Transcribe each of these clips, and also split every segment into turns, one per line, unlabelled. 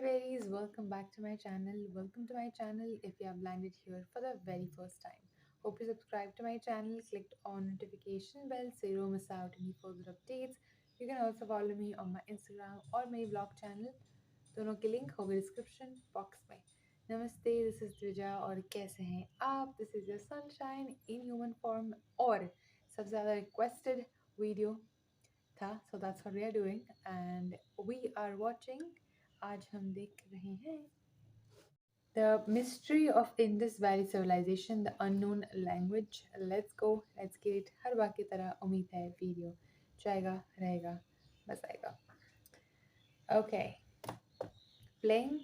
berries, welcome back to my channel. Welcome to my channel if you have landed here for the very first time. Hope you subscribed to my channel, clicked on notification bell so you don't miss out any further updates. You can also follow me on my Instagram or my vlog channel. दोनों के link होंगे description box में. नमस्ते, this is Dwija और कैसे हैं आप? This is your sunshine in human form और सबसे ज़्यादा रिक्वेस्टेड वीडियो था, so that's what we are doing and we are watching. आज हम देख रहे हैं The Mystery of Indus Valley Civilization, The Unknown Language. Let's go, let's get it. हर बार की तरह उम्मीद है वीडियो जाएगा, रहेगा, बस आएगा. Okay, playing.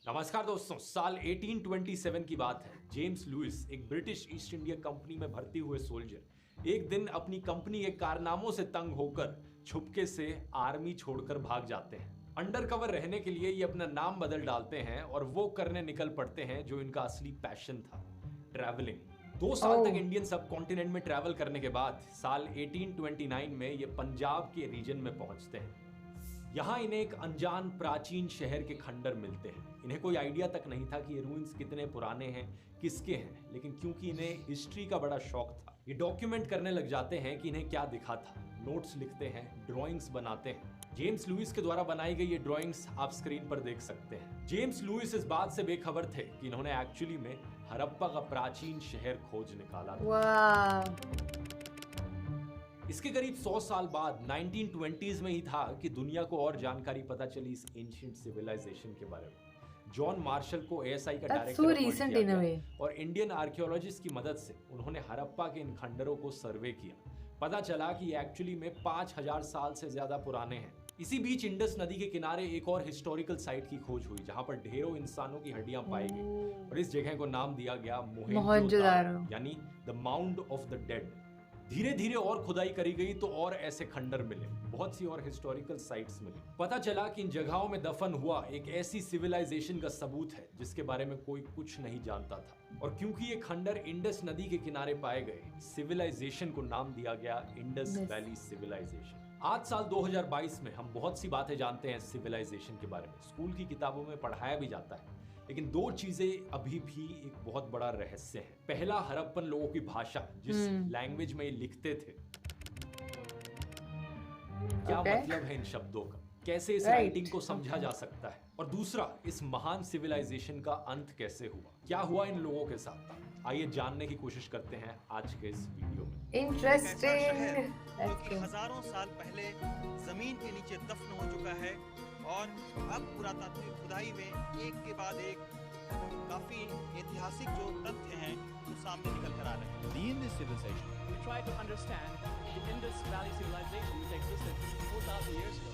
नमस्कार दोस्तों, साल 1827 की बात है. जेम्स लुइस एक ब्रिटिश ईस्ट इंडिया कंपनी में भर्ती हुए सोल्जर एक दिन अपनी कंपनी के कारनामों से तंग होकर छुपके से आर्मी छोड़कर भाग जाते हैं. अंडरकवर रहने के लिए ये अपना नाम बदल डालते हैं और वो करने निकल पड़ते हैं जो इनका असली पैशन था, ट्रैवलिंग. 2 साल तक इंडियन सब कॉन्टिनेंट में ट्रैवल करने के बाद साल 1829 में ये पंजाब के रीजन में पहुंचते हैं. यहाँ इन्हें एक अनजान प्राचीन शहर के खंडर मिलते हैं. इन्हें कोई आइडिया तक नहीं था कि ये रूइंस कितने पुराने हैं, किसके हैं, लेकिन क्योंकि इन्हें हिस्ट्री का बड़ा शौक था, ये डॉक्यूमेंट करने लग जाते हैं कि इन्हें क्या दिखा था. नोट्स लिखते हैं, ड्राइंग्स बनाते हैं. जेम्स लुइस के द्वारा बनाई गई ये ड्राइंग्स आप स्क्रीन पर देख सकते हैं. जेम्स लुइस इस बात से बेखबर थे कि इन्होंने एक्चुअली में हड़प्पा का प्राचीन शहर खोज निकाला था. इसके करीब 100 साल बाद 1920s में ही था कि दुनिया को और जानकारी पता चली इस एंशिएंट सिविलाइजेशन के बारे में. जॉन मार्शल को एएसआई का डायरेक्टर अपॉइंट किया गया और इंडियन आर्कियोलॉजिस्ट की मदद से उन्होंने हड़प्पा के इन खंडरों को सर्वे किया. पता चला कि ये एक्चुअली में 5000 साल से ज्यादा पुराने हैं. इसी बीच इंडस नदी के किनारे एक और हिस्टोरिकल साइट की खोज हुई जहां पर ढेरों इंसानों की हड्डियां पाई गई और इस जगह को नाम दिया गया मोहेंजोदारो, यानी the mound of the dead. धीरे धीरे और खुदाई करी गई तो और ऐसे खंडर मिले, बहुत सी और हिस्टोरिकल साइट्स मिली. पता चला कि इन जगहों में दफन हुआ एक ऐसी सिविलाइजेशन का सबूत है जिसके बारे में कोई कुछ नहीं जानता था. और क्योंकि ये खंडर इंडस नदी के किनारे पाए गए, सिविलाइजेशन को नाम दिया गया इंडस वैली सिविलाइजेशन. आज साल 2022 में हम बहुत सी बातें जानते हैं सिविलाइजेशन के बारे में, स्कूल की किताबों में पढ़ाया भी जाता है, लेकिन 2 चीजें अभी भी एक बहुत बड़ा रहस्य है. पहला, हड़प्पन लोगों की भाषा, जिस लैंग्वेज में ये लिखते थे. क्या मतलब है इन शब्दों का, कैसे इस राइटिंग को समझा जा सकता है. और दूसरा, इस महान सिविलाइजेशन का अंत कैसे हुआ, क्या हुआ इन लोगों के साथ. आइए जानने की कोशिश करते हैं आज के इस वीडियो में.
इंटरेस्टिंग.
हजारों साल पहले जमीन के नीचे दफन हो चुका है और अब पुरातात्विक खुदाई में एक के बाद एक काफी ऐतिहासिक जो तथ्य हैं वो सामने निकल कर आ रहे हैं.
The Indus civilization. We try to understand the Indus Valley civilization which existed 4,000 years ago.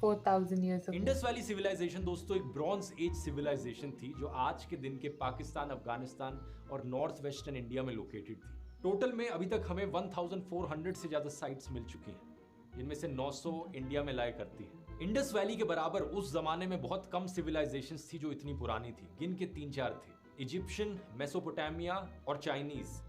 4000 years ago.
Indus valley civilisation दोस्तों एक ब्रॉन्ज एज सिविलाइजेशन थी जो आज के दिन के पाकिस्तान, अफगानिस्तान और नॉर्थ वेस्टर्न इंडिया में लोकेटेड थी. टोटल में अभी तक हमें 1400 से ज्यादा साइट्स मिल चुकी हैं, जिनमें से 900 इंडिया में लाया करती है. इंडस वैली के बराबर उस जमाने में बहुत कम सिविलाइजेशंस थी जो इतनी पुरानी थी. गिन के 3-4 थे, इजिप्शियन, मेसोपोटामिया और चाइनीज.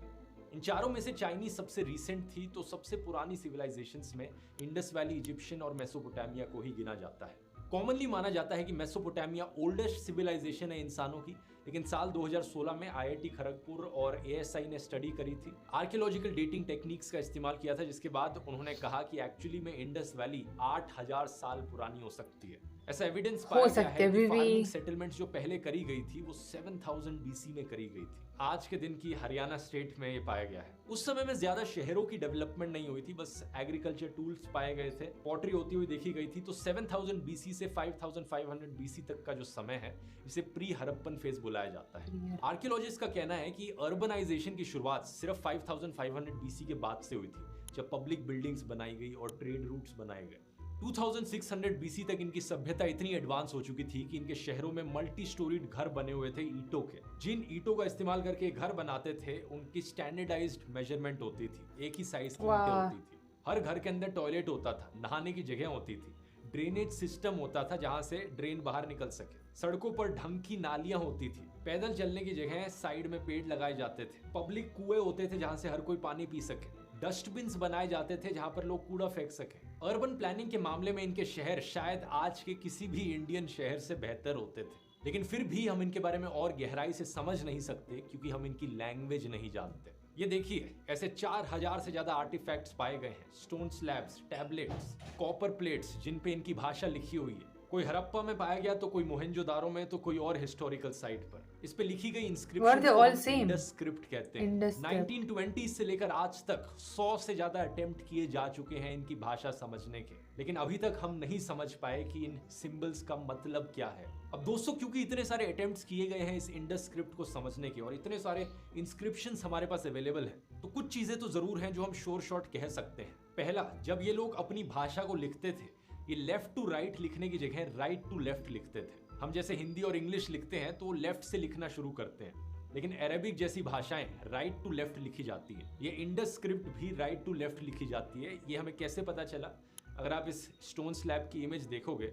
इन चारों में से चाइनीज सबसे रीसेंट थी, तो सबसे पुरानी सिविलाइजेशंस में इंडस वैली, इजिप्शियन और मेसोपोटामिया को ही गिना जाता है. कॉमनली माना जाता है कि मेसोपोटामिया ओल्डेस्ट सिविलाइजेशन है इंसानों की, लेकिन साल 2016 में आईआईटी खड़गपुर और एएसआई ने स्टडी करी थी, आर्कियोलॉजिकल डेटिंग टेक्निक्स का इस्तेमाल किया था, जिसके बाद उन्होंने कहा कि एक्चुअली में इंडस वैली 8000 साल पुरानी हो सकती है. ऐसा एविडेंस पाया गया है कि फार्मिंग सेटलमेंट्स जो पहले करी गई थी वो 7000 बीसी में करी गई थी. आज के दिन की हरियाणा स्टेट में ये पाया गया है. उस समय में ज्यादा शहरों की डेवलपमेंट नहीं हुई थी, बस एग्रीकल्चर टूल्स पाए गए थे, पॉटरी होती हुई देखी गई थी. तो 7000 बीसी से 5500 बीसी तक का जो समय है इसे प्री हड़प्पन फेज बुलाया जाता है. आर्कियोलॉजिस्ट का कहना है कि अर्बनाइजेशन की शुरुआत सिर्फ 5500 बीसी के बाद से हुई थी, जब पब्लिक बिल्डिंग्स बनाई गई और ट्रेड रूट्स बनाए गए. 2600 बीसी तक इनकी सभ्यता इतनी एडवांस हो चुकी थी कि इनके शहरों में मल्टी स्टोरीड घर बने हुए थे ईंटों के. जिन ईंटों का इस्तेमाल करके घर बनाते थे उनकी स्टैंडर्डाइज्ड मेजरमेंट होती थी, एक ही साइज की ईंटें होती थी. हर घर के अंदर टॉयलेट होता था, नहाने की जगह होती थी, ड्रेनेज सिस्टम होता था जहां से ड्रेन बाहर निकल सके, सड़कों पर ढंग की नालियां होती थी, पैदल चलने की जगह साइड में पेड़ लगाए जाते थे, पब्लिक कुएं होते थे जहां से हर कोई पानी पी सके. डस्टबिन्स बनाए जाते थे जहां पर लोग कूड़ा फेंक सके। अर्बन प्लानिंग के मामले में इनके शहर शायद आज के किसी भी इंडियन शहर से बेहतर होते थे, लेकिन फिर भी हम इनके बारे में और गहराई से समझ नहीं सकते क्योंकि हम इनकी लैंग्वेज नहीं जानते। ये देखिए, ऐसे 4000 से ज्यादा आर्टिफैक्ट्स पाए गए हैं, stone slabs, tablets, copper plates जिन पे इनकी भाषा लिखी हुई है। कोई हड़प्पा में पाया गया तो कोई मोहनजोदारो में तो कोई और हिस्टोरिकल साइट पर। इस पे लिखी गई इंस्क्रिप्शन को हम इंडस स्क्रिप्ट कहते हैं।
Indus script.
1920 से लेकर आज तक 100 से ज्यादा अटेम्प्ट किए जा चुके हैं इनकी भाषा समझने के, लेकिन अभी तक हम नहीं समझ पाए कि इन सिंबल्स का मतलब क्या है। अब दोस्तों, क्योंकि इतने सारे अटेम्प्ट्स किए गए हैं इस इंडस स्क्रिप्ट को समझने के और इतने सारे इंस्क्रिप्शंस हमारे पास अवेलेबल हैं, तो कुछ चीजें तो जरूर हैं जो हम शोर शॉर्ट कह सकते हैं। पहला, जब ये लोग अपनी भाषा को लिखते थे, ये लेफ्ट टू राइट लिखने की जगह राइट टू लेफ्ट लिखते थे। हम जैसे हिंदी और इंग्लिश लिखते हैं तो लेफ्ट से लिखना शुरू करते हैं, लेकिन अरेबिक जैसी भाषाएं राइट टू लेफ्ट लिखी जाती है। ये इंडस स्क्रिप्ट भी राइट टू लेफ्ट लिखी जाती है। ये हमें कैसे पता चला? अगर आप इस स्टोन स्लैब की इमेज देखोगे,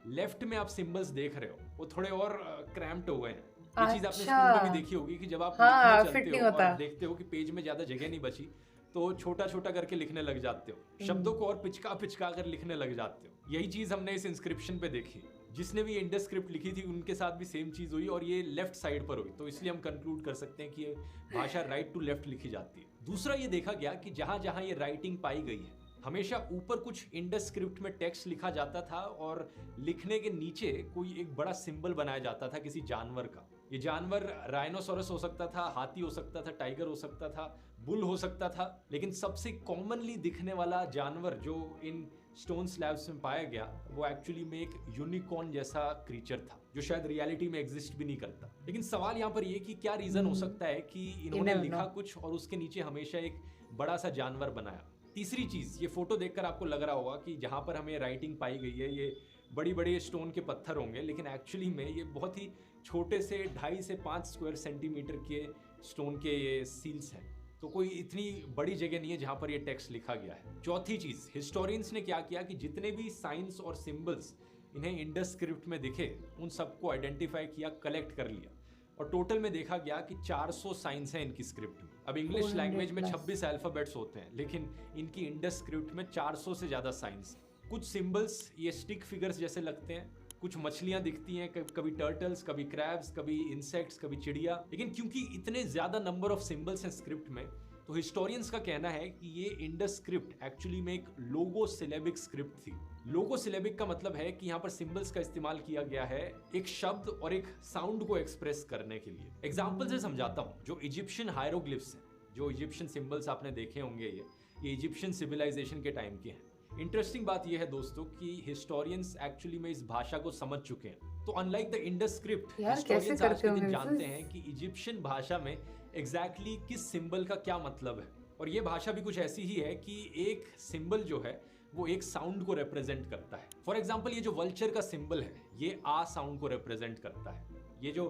लेफ्ट में आप सिंबल्स देख रहे हो, वो थोड़े और क्रैम्प्ड हो गए हैं। ये चीज आपने स्कूल में भी देखी होगी कि जब आप लिखने चलते हो और देखते हो कि पेज में ज्यादा जगह नहीं बची तो छोटा छोटा करके लिखने लग जाते हो, शब्दों को और पिचका पिचका कर लिखने लग जाते हो। यही चीज हमने इस इंस्क्रिप्शन पे देखी। जिसने भी इंडस स्क्रिप्ट लिखी थी उनके साथ भी सेम चीज हुई और ये लेफ्ट साइड पर हुई, तो इसलिए हम कंक्लूड कर सकते हैं कि ये भाषा राइट टू लेफ्ट लिखी जाती है। दूसरा, ये देखा गया कि जहां जहां ये राइटिंग पाई गई है, हमेशा ऊपर कुछ इंडस स्क्रिप्ट में टेक्स्ट लिखा जाता था और लिखने के नीचे कोई एक बड़ा सिंबल बनाया जाता था किसी जानवर का। ये जानवर राइनोसोरस हो सकता था, हाथी हो सकता था, टाइगर हो सकता था, बुल हो सकता था, लेकिन सबसे कॉमनली दिखने वाला जानवर जो इन स्टोन स्लैब्स में पाया गया वो एक्चुअली में एक यूनिकॉर्न जैसा क्रीचर था, जो शायद रियलिटी में एग्जिस्ट भी नहीं करता। लेकिन सवाल यहाँ पर ये कि क्या रीजन हो सकता है कि इन्होंने लिखा कुछ और उसके नीचे हमेशा एक बड़ा सा जानवर बनाया। तीसरी चीज, ये फोटो देखकर आपको लग रहा होगा कि जहां पर हमें राइटिंग पाई गई है ये बड़ी बड़ी स्टोन के पत्थर होंगे, लेकिन एक्चुअली में ये बहुत ही छोटे से 2.5 से 5 स्क्वायर सेंटीमीटर के स्टोन के ये सील्स हैं, तो कोई इतनी बड़ी जगह नहीं है जहां पर ये टेक्स्ट लिखा गया है। चौथी चीज, हिस्टोरियंस ने क्या किया कि जितने भी साइंस और सिंबल्स इन्हें इंडस स्क्रिप्ट में दिखे उन सबको आइडेंटिफाई किया, कलेक्ट कर लिया और टोटल में देखा गया कि 400 साइंस हैं इनकी स्क्रिप्ट में। अब इंग्लिश लैंग्वेज में 26 अल्फाबेट्स होते हैं, लेकिन इनकी इंडस स्क्रिप्ट में 400 से ज्यादा साइंस। कुछ सिंबल्स ये स्टिक फिगर्स जैसे लगते हैं, कुछ मछलियां दिखती हैं, कभी टर्टल्स, कभी क्रैब्स, कभी इंसेक्ट्स, कभी चिड़िया। लेकिन क्योंकि इतने ज्यादा नंबर ऑफ सिंबल्स हैं स्क्रिप्ट में, तो हिस्टोरियंस का कहना है कि ये इंडस स्क्रिप्ट एक्चुअली में एक लोगो सिलेबिक स्क्रिप्ट थी। लोगो सिलेबिक का मतलब है कि यहाँ पर सिंबल्स का इस्तेमाल किया गया है एक शब्द और एक साउंड को एक्सप्रेस करने के लिए। एग्जाम्पल से समझाता हूँ। जो इजिप्शियन हायरोग्लिफ्स हैं, जो इजिप्शियन सिंबल्स आपने देखे होंगे, ये इजिप्शियन सिविलाइजेशन के टाइम के हैं। इंटरेस्टिंग बात यह है दोस्तों कि हिस्टोरियंस एक्चुअली में इस भाषा को समझ चुके हैं। तो unlike the Indus script, historians आज के दिन जानते हैं कि इजिप्शियन भाषा में एग्जैक्टली किस सिंबल का क्या मतलब है। और ये भाषा भी कुछ ऐसी ही है कि एक सिंबल जो है वो एक साउंड को रिप्रेजेंट करता है। फॉर एग्जाम्पल, ये जो वल्चर का सिंबल है ये आ साउंड को रिप्रेजेंट करता है। ये जो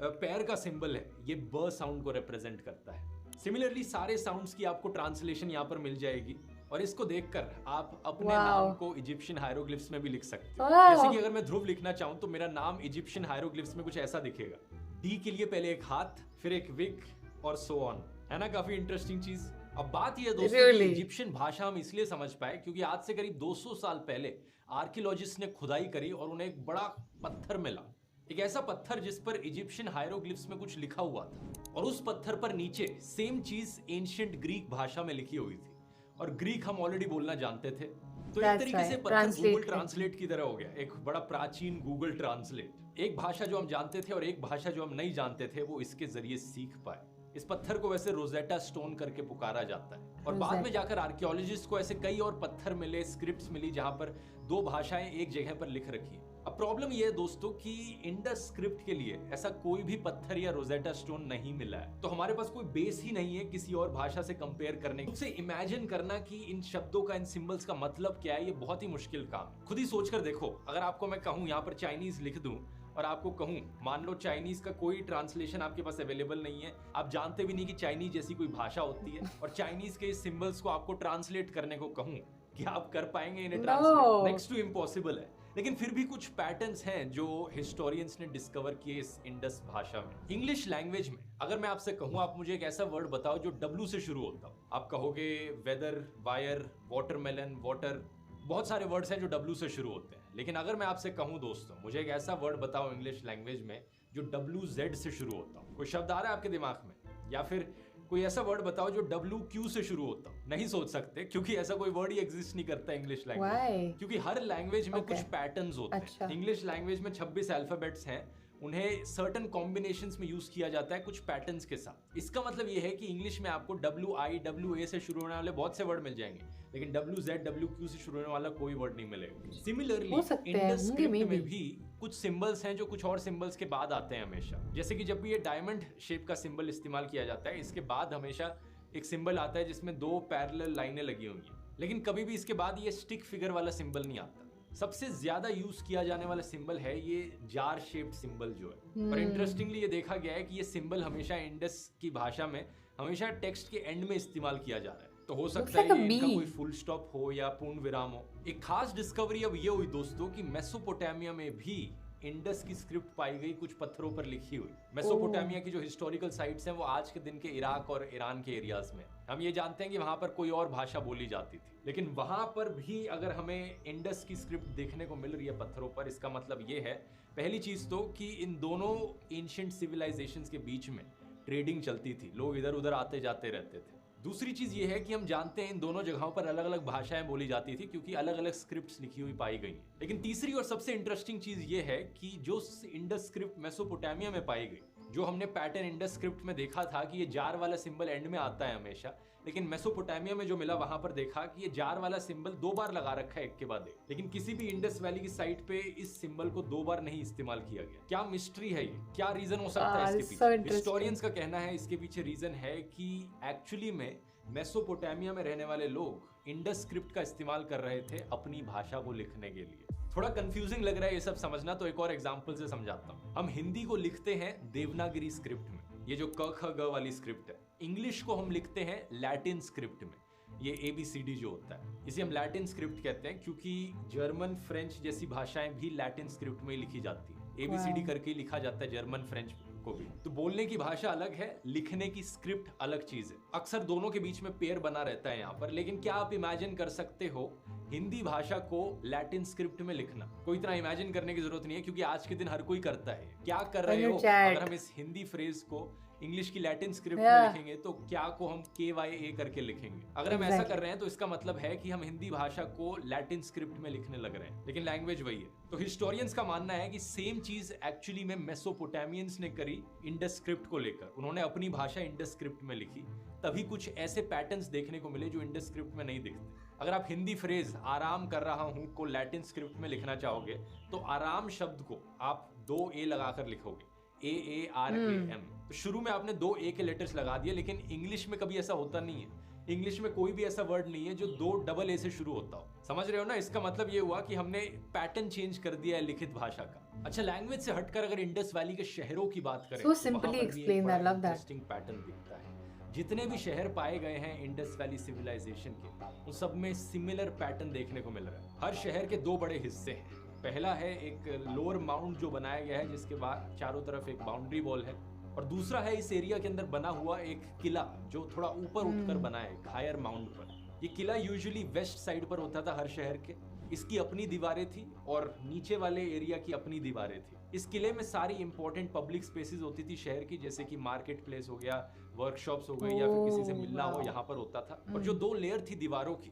पैर का सिंबल है ये ब साउंड को रिप्रेजेंट करता है। सिमिलरली सारे साउंड्स की आपको ट्रांसलेशन यहाँ पर मिल जाएगी और इसको देखकर आप अपने नाम को इजिप्शियन हायरोग्लिफ्स में भी लिख सकते हो। जैसे कि अगर मैं ध्रुव लिखना चाहूँ तो मेरा नाम इजिप्शियन हायरोग्लिफ्स में कुछ ऐसा दिखेगा। डी के लिए पहले एक हाथ, फिर एक विक और सो ऑन। है ना काफी इंटरेस्टिंग चीज। अब बात यह दोस्तों कि इजिप्शियन भाषा हम इसलिए समझ पाए क्योंकि आज से करीब 200 साल पहले आर्कियोलॉजिस्ट ने खुदाई करी और उन्हें एक बड़ा पत्थर मिला, एक ऐसा पत्थर जिस पर इजिप्शियन हायरोग्लिफ्स में कुछ लिखा हुआ था और उस पत्थर पर नीचे सेम चीज एंशिएंट ग्रीक भाषा में लिखी हुई थी और ग्रीक हम ऑलरेडी बोलना जानते थे, तो एक तरीके से पत्थर गूगल ट्रांसलेट की तरह हो गया, एक बड़ा प्राचीन गूगल ट्रांसलेट। एक भाषा जो हम जानते थे और एक भाषा जो हम नहीं जानते थे वो इसके जरिए सीख पाए। इस पत्थर को वैसे रोजेटा स्टोन करके पुकारा जाता है और बाद में जाकर आर्कियोलॉजिस्ट को ऐसे कई और पत्थर मिले, स्क्रिप्ट्स मिली जहां पर दो भाषाएं एक जगह पर लिख रखी है। अब प्रॉब्लम यह है दोस्तों कि इंडस स्क्रिप्ट के लिए ऐसा कोई भी पत्थर या रोजेटा स्टोन नहीं मिला है, तो हमारे पास कोई बेस ही नहीं है किसी और भाषा से कंपेयर करने की। उससे इमेजिन करना कि इन शब्दों का, इन सिंबल्स का मतलब क्या है, ये बहुत ही मुश्किल काम है। खुद ही सोचकर देखो, अगर आपको मैं कहूं यहाँ पर चाइनीज लिख दूं और आपको कहूं, मान लो चाइनीज का कोई ट्रांसलेशन आपके पास अवेलेबल नहीं है, आप जानते भी नहीं कि चाइनीज जैसी कोई भाषा होती है, और चाइनीज के इस सिंबल्स को आपको ट्रांसलेट करने को कहूं कि आप कर पाएंगे इन्हें ट्रांसलेट? नेक्स्ट टू इम्पॉसिबल है। लेकिन फिर भी कुछ पैटर्न्स हैं जो हिस्टोरियंस ने डिस्कवर किए इस इंडस भाषा में। इंग्लिश लैंग्वेज में अगर मैं आपसे कहूँ, आप मुझे एक ऐसा वर्ड बताओ जो W से शुरू होता हो। आप कहोगे वेदर, वायर, वाटरमेलन, वाटर, बहुत सारे वर्ड्स हैं जो W से शुरू होते हैं। लेकिन अगर मैं आपसे कहूँ दोस्तों, मुझे एक ऐसा वर्ड बताओ इंग्लिश लैंग्वेज में जो WZ से शुरू होता हो। कोई शब्द आ रहा है आपके दिमाग में? या फिर कोई ऐसा वर्ड बताओ जो WQ से शुरू होता हो। नहीं सोच सकते, क्योंकि ऐसा कोई वर्ड ही एग्जिस्ट नहीं करता इंग्लिश लैंग्वेज में, क्योंकि हर लैंग्वेज में कुछ पैटर्न्स होते हैं। इंग्लिश लैंग्वेज में 26 अल्फाबेट्स हैं, उन्हें सर्टेन कॉम्बिनेशंस में यूज किया जाता है कुछ पैटर्न्स के साथ। इसका मतलब ये है कि इंग्लिश में आपको WI, WA से शुरू होने वाले बहुत से वर्ड मिल जाएंगे, लेकिन WZ, WQ से शुरू होने वाला कोई वर्ड नहीं मिलेगा। सिमिलरली इंडस स्क्रिप्ट में भी कुछ सिंबल्स हैं जो कुछ और सिंबल्स के बाद आते हैं हमेशा। जैसे कि जब भी ये डायमंड शेप का सिंबल इस्तेमाल किया जाता है, इसके बाद हमेशा एक सिंबल आता है जिसमें 2 पैरेलल लाइनें लगी होंगी, लेकिन कभी भी इसके बाद ये स्टिक फिगर वाला सिंबल नहीं आता। सबसे ज्यादा यूज किया जाने वाला सिंबल है ये जार शेप्ड सिंबल जो है। पर इंटरेस्टिंगली ये देखा गया है कि ये सिंबल हमेशा इंडस की भाषा में हमेशा टेक्स्ट के एंड में इस्तेमाल किया जा रहा है। तो हो सकता है ये इनका कोई फुल स्टॉप हो या पूर्ण विराम हो। एक खास डिस्कवरी अब ये हुई दोस्तों कि मेसोपोटामिया में भी इंडस की स्क्रिप्ट पाई गई, कुछ पत्थरों पर लिखी हुई। मेसोपोटामिया की जो हिस्टोरिकल साइट्स हैं वो आज के दिन के इराक और ईरान के एरियाज में। हम ये जानते हैं कि वहां पर कोई और भाषा बोली जाती थी, लेकिन वहां पर भी अगर हमें इंडस की स्क्रिप्ट देखने को मिल रही है पत्थरों पर, इसका मतलब ये है पहली चीज तो कि इन दोनों एंशिएंट सिविलाइजेशंस के बीच में ट्रेडिंग चलती थी, लोग इधर उधर आते जाते रहते थे। दूसरी चीज ये है कि हम जानते हैं इन दोनों जगहों पर अलग अलग भाषाएं बोली जाती थी, क्योंकि अलग अलग स्क्रिप्ट्स लिखी हुई पाई गई। लेकिन तीसरी और सबसे इंटरेस्टिंग चीज ये है कि जो इंडस स्क्रिप्ट मेसोपोटामिया में पाई गई, जो हमने पैटर्न इंडस स्क्रिप्ट में देखा था कि ये जार वाला सिंबल एंड में आता है हमेशा, लेकिन मेसोपोटामिया में जो मिला वहां पर देखा कि ये जार वाला सिंबल 2 बार लगा रखा है एक के बाद एक, लेकिन किसी भी इंडस वैली की साइट पे इस सिंबल को 2 बार नहीं इस्तेमाल किया गया। क्या मिस्ट्री है ये? क्या रीजन हो सकता है इसके पीछे? हिस्टोरियंस का कहना है इसके पीछे रीजन है कि एक्चुअली में मेसोपोटामिया में रहने वाले लोग इंडस स्क्रिप्ट का इस्तेमाल कर रहे थे अपनी भाषा को लिखने के लिए। थोड़ा कंफ्यूजिंग लग रहा है ये सब समझना, तो एक और एग्जांपल से समझाता हूँ। हम हिंदी को लिखते हैं देवनागरी स्क्रिप्ट में, ये जो क ख ग वाली स्क्रिप्ट है। इंग्लिश को हम लिखते हैं लैटिन स्क्रिप्ट में, ये ABCD जो होता है, इसे हम लैटिन स्क्रिप्ट कहते हैं, क्योंकि जर्मन, फ्रेंच जैसी भाषाएं भी लैटिन स्क्रिप्ट में ही लिखी जाती है। ABCD करके लिखा जाता है जर्मन, फ्रेंच को भी। तो बोलने की भाषा अलग है, लिखने की स्क्रिप्ट अलग चीज है। अक्सर दोनों के बीच में पेयर बना रहता है यहाँ पर। लेकिन क्या आप इमेजिन कर सकते हो हिंदी भाषा को लैटिन स्क्रिप्ट में लिखना? कोई इतना इमेजिन करने की जरूरत नहीं है, क्योंकि आज के दिन हर कोई करता है। क्या कर रहे हो? अगर हम इस हिंदी फ्रेज को इंग्लिश की लैटिन स्क्रिप्ट में लिखेंगे तो क्या को हम KYA करके लिखेंगे। अगर हम ऐसा कर रहे हैं तो इसका मतलब है कि हम हिंदी भाषा को लैटिन स्क्रिप्ट में लिखने लग रहे हैं, लेकिन लैंग्वेज वही है। तो हिस्टोरियंस का मानना है कि सेम चीज एक्चुअली में मेसोपोटामियंस ने करी इंडस स्क्रिप्ट को लेकर। उन्होंने अपनी भाषा इंडस स्क्रिप्ट में लिखी, तभी कुछ ऐसे पैटर्न्स देखने को मिले जो इंडस स्क्रिप्ट में नहीं दिखते। अगर आप हिंदी फ्रेज आराम कर रहा हूं को लैटिन स्क्रिप्ट में लिखना चाहोगे तो आराम शब्द को आप 2 A लगाकर लिखोगे, AARAM। तो शुरू में आपने 2 A के लेटर्स लगा दिए, लेकिन इंग्लिश में कभी ऐसा होता नहीं है। इंग्लिश में कोई भी ऐसा वर्ड नहीं है जो 2 डबल A से शुरू होता हो। समझ रहे हो ना? इसका मतलब ये हुआ कि हमने पैटर्न चेंज कर दिया है लिखित भाषा का। अच्छा, लैंग्वेज से हटकर अगर इंडस वैली के शहरों की बात करें तो वहां पर भी एक बड़ा इंटरेस्टिंग पैटर्न दिखता है। जितने भी शहर पाए गए हैं इंडस वैली सिविलाइजेशन के, उन सब में सिमिलर पैटर्न देखने को मिल रहा है। हर शहर के 2 बड़े हिस्से हैं। पहला है एक लोअर माउंट जो बनाया गया है, जिसके बाद चारों तरफ एक बाउंड्री वॉल है, और दूसरा है इस एरिया के अंदर बना हुआ एक किला जो थोड़ा ऊपर उठकर बना है, हायर माउंट पर। ये किला यूजुअली वेस्ट साइड पर होता था हर शहर के। इसकी अपनी दीवारें थी और नीचे वाले एरिया की अपनी दीवारें थी। इस किले में सारी इंपॉर्टेंट पब्लिक स्पेसेस होती थी शहर की, जैसे कि मार्केट प्लेस हो गया, वर्कशॉप्स हो गई, या फिर किसी से मिलना हो, यहाँ पर होता था। और जो 2 लेयर थी दीवारों की,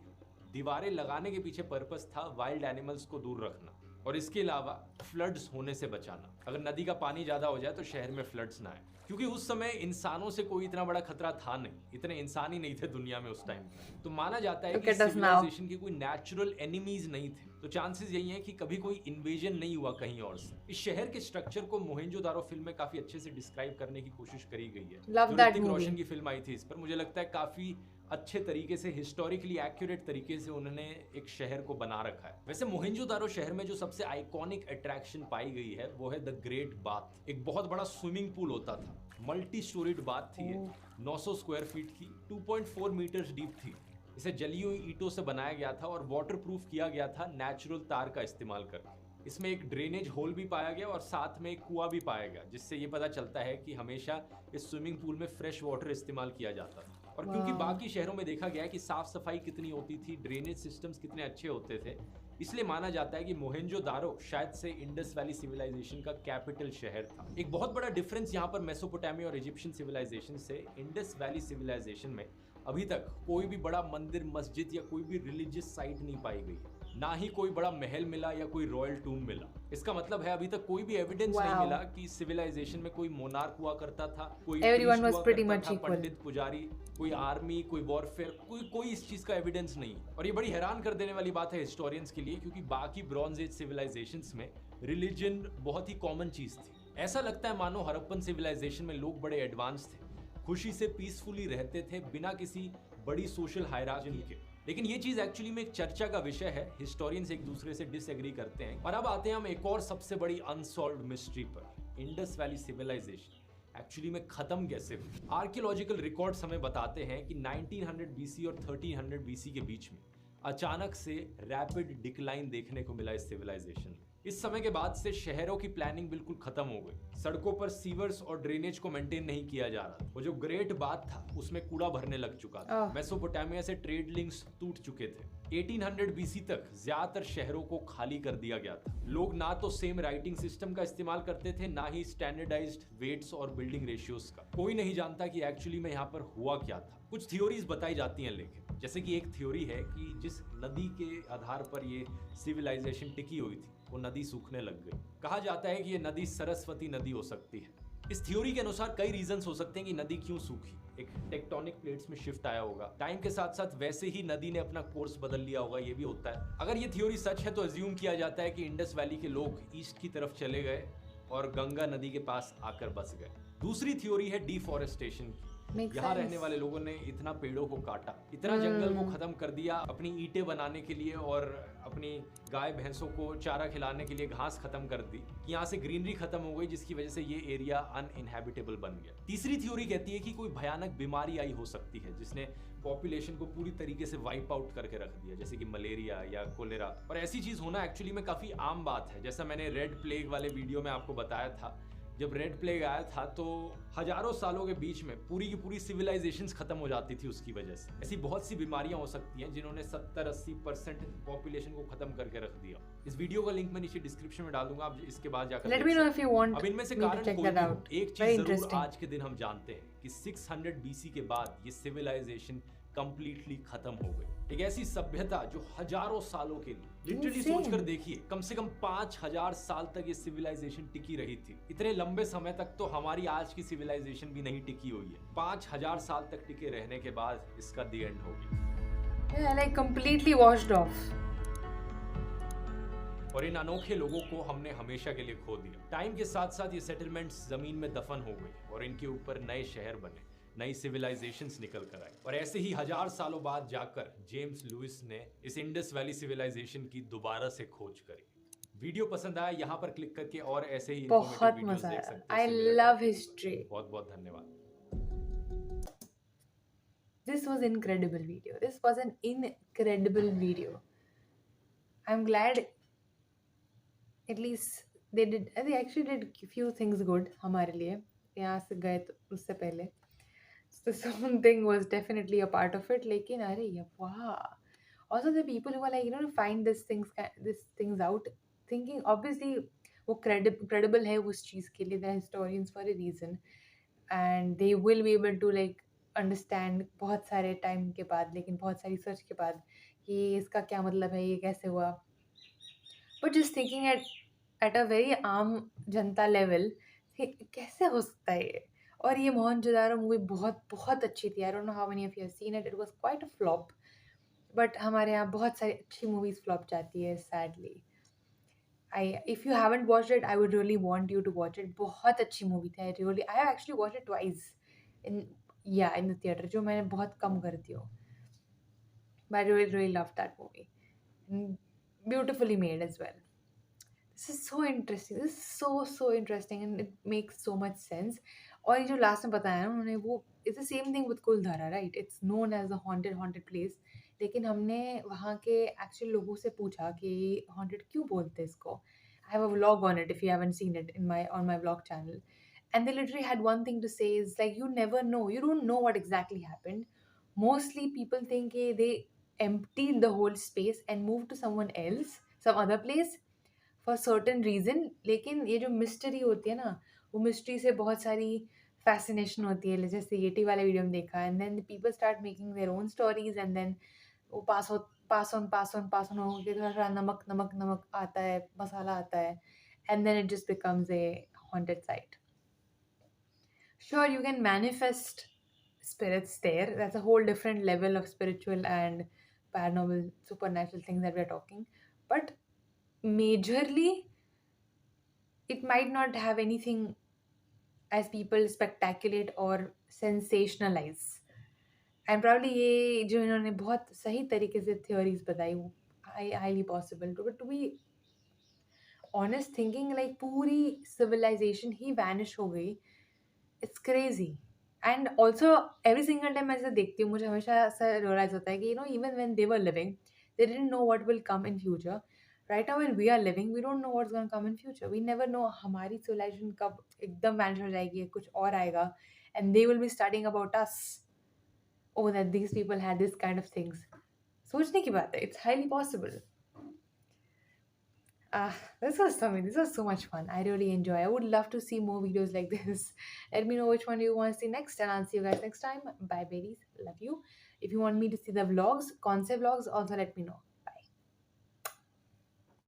दीवारें लगाने के पीछे पर्पस था वाइल्ड एनिमल्स को दूर रखना, और इसके अलावा फ्लड्स होने से बचाना। अगर नदी का पानी ज्यादा हो जाए तो शहर में फ्लड्स ना आए, क्योंकि उस समय इंसानों से कोई इतना बड़ा खतरा था नहीं, इतने इंसान ही नहीं थे दुनिया में उस टाइम। तो माना जाता है कि सिविलाइजेशन के कोई नेचुरल एनिमीज नहीं थे, तो चांसेस यही है कि कभी कोई इन्वेजन नहीं हुआ कहीं और से। इस शहर के स्ट्रक्चर को मोहेंजोदारो फिल्म में काफी अच्छे से डिस्क्राइब करने की कोशिश करी गई है। ऋतिक रोशन की फिल्म आई थी इस पर, मुझे लगता है काफी अच्छे तरीके से, हिस्टोरिकली एक्यूरेट तरीके से उन्होंने एक शहर को बना रखा है। वैसे मोहेंजोदारो शहर में जो सबसे आइकॉनिक अट्रैक्शन पाई गई है वो है द ग्रेट बाथ। एक बहुत बड़ा स्विमिंग पूल होता था, मल्टी स्टोरीड बाथ थी, 900 स्क्वायर फीट की, 2.4 मीटर्स डीप थी। इसे जली हुई ईंटों से बनाया गया था और वाटर प्रूफ किया गया था नेचुरल तार का इस्तेमाल करके। इसमें एक ड्रेनेज होल भी पाया गया और साथ में एक कुआं भी पाया गया, जिससे ये पता चलता है कि हमेशा इस स्विमिंग पूल में फ्रेश वाटर इस्तेमाल किया जाता था। और क्योंकि
Wow.
बाकी शहरों में देखा गया है कि साफ सफाई कितनी होती थी, ड्रेनेज सिस्टम्स कितने अच्छे होते थे, इसलिए माना जाता है कि मोहेंजोदारो शायद से इंडस वैली सिविलाइजेशन का कैपिटल शहर था। एक बहुत बड़ा डिफरेंस यहाँ पर मेसोपोटामिया और इजिप्शियन सिविलाइजेशन से इंडस वैली सिविलाइजेशन में अभी तक कोई भी बड़ा मंदिर, मस्जिद या कोई भी रिलीजियस साइट नहीं पाई गई, ना ही कोई बड़ा महल मिला या कोई रॉयल टूम मिला। इसका मतलब है अभी तक कोई भी एविडेंस नहीं
Wow.
मिला कि सिविलाइजेशन में कोई मोनार्क हुआ करता था, कोई
Everyone
priest
was
हुआ
pretty
करता
much
था,
equal.
पंडित, पुजारी, कोई आर्मी, कोई वॉरफेयर, कोई इस चीज का एविडेंस नहीं। और ये बड़ी हैरान कर देने वाली बात है हिस्टोरियंस के लिए, क्योंकि बाकी ब्रॉन्ज एज सिविलाइजेशंस में रिलीजन बहुत ही कॉमन चीज थी। ऐसा लगता है मानो हड़प्पन सिविलाइजेशन में लोग बड़े एडवांस थे, खुशी से पीसफुली रहते थे बिना किसी बड़ी सोशल हायरार्की के। लेकिन ये चीज एक्चुअली में एक चर्चा का विषय है, हिस्टोरियंस एक दूसरे से डिसएग्री करते हैं। और अब आते हैं हम एक और सबसे बड़ी अनसॉल्व्ड मिस्ट्री पर, इंडस वैली सिविलाइजेशन एक्चुअली में खत्म कैसे हुई। आर्कियोलॉजिकल रिकॉर्ड्स हमें बताते हैं कि 1900 बीसी और 1300 बीसी के बीच में अचानक से रैपिड डिक्लाइन देखने को मिला इस सिविलाइजेशन में। इस समय के बाद से शहरों की प्लानिंग बिल्कुल खत्म हो गई, सड़कों पर सीवर्स और ड्रेनेज को मेंटेन नहीं किया जा रहा था। वो जो ग्रेट बात था उसमें कूड़ा भरने लग चुका था। मेसोपोटामिया से ट्रेड लिंक्स टूट चुके थे। 1800 बीसी तक ज्यादातर शहरों को खाली कर दिया गया था। लोग ना तो सेम राइटिंग सिस्टम का इस्तेमाल करते थे, ना ही स्टैंडर्डाइज्ड वेट्स और बिल्डिंग रेशियोज का। कोई नहीं जानता कि एक्चुअली में यहाँ पर हुआ क्या था। कुछ थ्योरीज बताई जाती हैं, लेकिन जैसे कि एक थ्योरी है कि जिस नदी के आधार पर ये सिविलाइजेशन टिकी हुई थी वो नदी सूखने लग गई। कहा जाता है कि ये नदी सरस्वती नदी हो सकती है। इस थ्योरी के अनुसार कई रीजंस हो सकते हैं कि नदी क्यों सूखी। एक टेक्टोनिक प्लेट्स में शिफ्ट आया होगा, टाइम के साथ साथ वैसे ही नदी ने अपना कोर्स बदल लिया होगा, ये भी होता है। अगर ये थ्योरी सच है तो अज्यूम किया जाता है कि इंडस वैली के लोग ईस्ट की तरफ चले गए और गंगा नदी के पास आकर बस गए। दूसरी थ्योरी है डिफॉरेस्टेशन की।
Makes
यहाँ
sense.
रहने वाले लोगों ने इतना पेड़ों को काटा, इतना जंगल को खत्म कर दिया अपनी ईंटें बनाने के लिए और अपनी गाय भैंसों को चारा खिलाने के लिए घास खत्म कर दी कि यहाँ से ग्रीनरी खत्म हो गई, जिसकी वजह से ये एरिया अनइनहैबिटेबल बन गया। तीसरी थ्योरी कहती है कि कोई भयानक बीमारी आई हो सकती है जिसने पॉपुलेशन को पूरी तरीके से वाइप आउट करके रख दिया, जैसे कि मलेरिया या कोलेरा। और ऐसी चीज होना एक्चुअली में काफी आम बात है। जैसा मैंने रेड प्लेग वाले वीडियो में आपको बताया था, जब रेड प्लेग आया था तो हजारों सालों के बीच में पूरी की पूरी सिविलाइजेशंस खत्म हो जाती थी उसकी वजह से। ऐसी बहुत सी बीमारियां हो सकती हैं जिन्होंने 70-80% पॉपुलेशन को खत्म करके रख दिया। इस वीडियो का लिंक मैं नीचे डिस्क्रिप्शन में डाल दूंगा, आप इसके बाद जाकर
Let
देख
me know
सकते
if you
हैं।
want
अब इनमें से
me to
कारण
check
कोई
that
भी हो,
out.
एक
Very
चीज जरूर
interesting.
आज के दिन हम जानते हैं कि 600 बीसी के बाद ये सिविलाइजेशन कंप्लीटली खत्म हो गई। एक ऐसी सभ्यता जो हजारों सालों के लिए, लिटरली
Insane.
सोचकर देखिए, कम से कम 5000 साल तक ये सिविलाइजेशन टिकी रही थी। इतने लंबे समय तक तो हमारी आज की सिविलाइजेशन भी नहीं टिकी हुई है। 5000 साल तक टिके रहने के बाद इसका दी एंड हो गया।
Yeah, like completely washed off.
और इन अनोखे लोगों को हमने हमेशा के लिए खो दिया। टाइम के साथ साथ ये सेटलमेंट्स जमीन में दफन हो गई और इनके ऊपर नए शहर बने, नई सिविलाइजेशंस निकल कर आई। और ऐसे ही 1000 सालों बाद जाकर जेम्स लुइस ने इस इंडस वैली सिविलाइजेशन की दोबारा से खोज करी। वीडियो पसंद आया, यहाँ पर क्लिक करके और ऐसे ही
बहुत
informative videos
मजा
देख
आया।
सकते हैं
I
similar
love
topics।
history.
बहुत बहुत धन्यवाद।
This was incredible video. This was an incredible video. I'm glad at least they actually did few things good हमारे लिए। यहाँ से गए तो उससे पहले so something was definitely a part of it. लेकिन अरे ये wow. Also the people who are like to find these things out, thinking obviously वो credible है उस चीज़ के लिए, they're historians for a reason and they will be able to like understand बहुत सारे टाइम के बाद, लेकिन बहुत सारी सर्च के बाद कि इसका क्या मतलब है, ये कैसे हुआ। But just thinking at a very आम जनता लेवल कैसे हो सकता है ये। और ये मोहनजोदारो मूवी बहुत बहुत अच्छी थी। I don't know how many of you have seen it. It was quite a flop. But हमारे यहाँ बहुत सारी अच्छी मूवीज फ्लॉप जाती है sadly. If you haven't watched it, I would really want you to watch it. बहुत अच्छी movie थी। I have actually watched it twice in the theater, जो मैंने बहुत कम करती हूँ. But I really loved that movie. And beautifully made as well. This is so interesting. This is so interesting and it makes so much sense. और ये जो last में बताया ना उन्होंने, वो it's the same thing with Kuldhara, right? It's known as a haunted place. लेकिन हमने वहाँ के एक्चुअल लोगों से पूछा कि haunted क्यों बोलते हैं इसको, I have a vlog on it if you haven't seen it in my on my vlog channel. And they literally had one thing to say is like, you never know. You don't know what exactly happened. Mostly people think they emptied the whole space and moved to someone else, some other place for certain reason. लेकिन ये जो mystery होती है ना, वो mystery से बहुत सारी फैसिनेशन होती है. जैसे येटी वाले वीडियो में देखा, and then people start making their own stories, and then वो पास ऑन हो के थोड़ा थोड़ा नमक नमक नमक आता है, मसाला आता है, and then it just becomes a haunted site. Sure, you can manifest spirits there. That's a whole different level of spiritual and paranormal, supernatural things that we're talking. But majorly, it might not have anything as people speculate or sensationalize. And probably ये जो इन्होंने बहुत सही तरीके से theories बताई, वो highly possible. But to be honest, thinking like पूरी civilization ही vanish हो गई, it's crazy. And also every single time मैं ऐसे देखती हूँ, मुझे हमेशा ऐसा realize होता है कि even when they were living, they didn't know what will come in future. Right now when we are living, we don't know what's going to come in future. We never know हमारी civilization कब एकदम vanish हो जाएगी, कुछ और आएगा, and they will be studying about us. Oh, that these people had this kind of things. सोचने की बात है. It's highly possible. This was so much fun. I really enjoy. I would love to see more videos like this. Let me know which one you want to see next, and I'll see you guys next time. Bye, babies. Love you. If you want me to see the vlogs, concept vlogs, also let me know.